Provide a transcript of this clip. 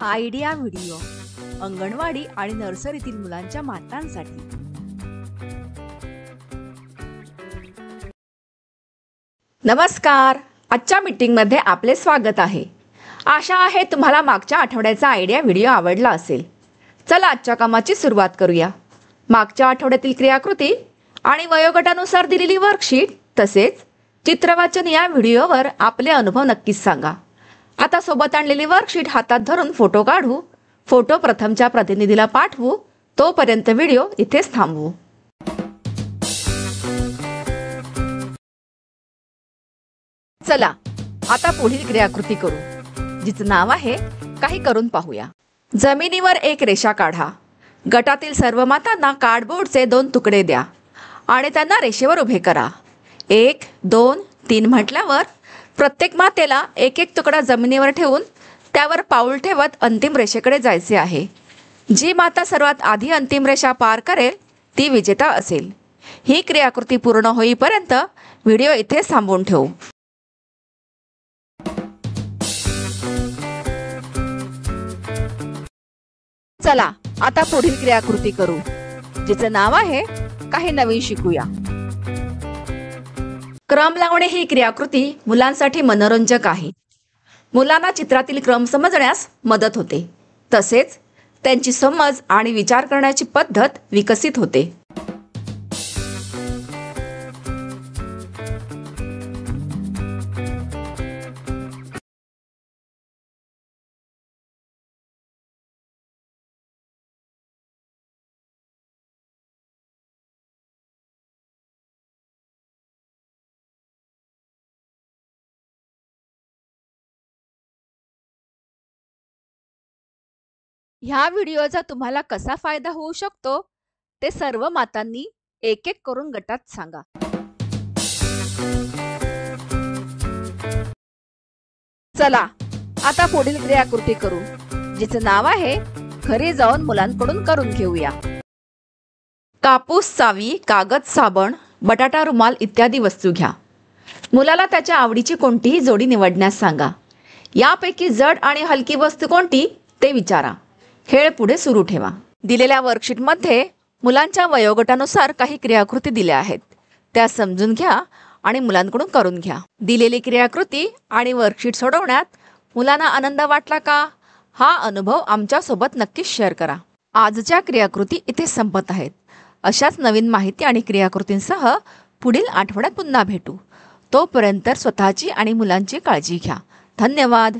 Idea video anganwadi आणि नर्सरीतील मुलांच्या मातांसाठी। नमस्कार, आजच्या मीटिंगमध्ये आपले स्वागत आहे। आशा आहे तुम्हाला मागच्या आठवड्याचा आयडिया व्हिडिओ आवडला असेल। चला आजच्या कामाची सुरुवात करूया। मागच्या आठवड्यातील क्रियाकृती आणि वयोगटानुसार दिलेली वर्कशीट तसेच चित्रवाचन या व्हिडिओवर आपले अनुभव नक्कीच सांगा। आता सोबत आणलेली वर्कशीट हातात धरून फोटो काढू। फोटो प्रथमच्या प्रतिनिधीला पाठवू। तोपर्यंत व्हिडिओ इथेच थांबवू। चला आता पुढील क्रियाकृती करू, जिचं नाव आहे काही करून पाहूया। जमिनीवर एक रेषा काढा। गटातील सर्व मातांना कार्डबोर्डचे 2 तुकडे द्या आणि त्यांना रेषेवर उभे करा। 1 2 3 म्हटल्यावर प्रत्येक मातेला एक एक तुकडा जमिनीवर ठेवून त्यावर पाऊल ठेवत अंतिम रेषेकडे जायचे आहे। जी माता सर्वात आधी अंतिम रेषा पार करेल ती विजेता असेल। ही क्रियाकृती पूर्ण होईपर्यंत व्हिडिओ इथेच थांबवून ठेवू। चला आता पुढील क्रियाकृती करू, जिचं नाव आहे काही नवीन शिकूया। क्रम लावणे ही क्रियाकृती मुलांसाठी मनोरंजक आहे। मुलांना चित्रातील क्रम समजण्यास मदत होते, तसेच त्यांची समज आणि विचार करण्याची पद्धत विकसित होते। ह्या व्हिडिओचा तुम्हाला कसा फायदा होऊ शकतो ते सर्व मातांनी एक एक करून गटात सांगा। चला आता पुढील क्रियाकृती करू, जिचं नाव आहे घरी जाऊन मुलांकडून करून घेऊया। कापूस, चावी, कागद, साबण, बटाटा रुमाल इत्यादी वस्तू घ्या। मुलाला त्याच्या आवडीची कोणतीही जोडी निवडण्यास सांगा। यापैकी जड आणि हलकी वस्तू कोणती ते विचारा। खेळ पुढे सुरू ठेवा। दिलेल्या वर्कशीटमध्ये मुलांच्या वयोगटानुसार काही क्रियाकृती दिल्या आहेत, त्या समजून घ्या आणि मुलांकडून करून घ्या। दिलेली क्रियाकृती आणि वर्कशीट सोडवण्यात मुलांना आनंद वाटला का? हा अनुभव आमच्यासोबत नक्कीच शेअर करा। आजच्या क्रियाकृती इथे संपत आहेत। अशाच नवीन माहिती आणि क्रियाकृतींसह पुढील आठवड्यात पुन्हा भेटू। तोपर्यंत स्वतःची आणि मुलांची काळजी घ्या। धन्यवाद।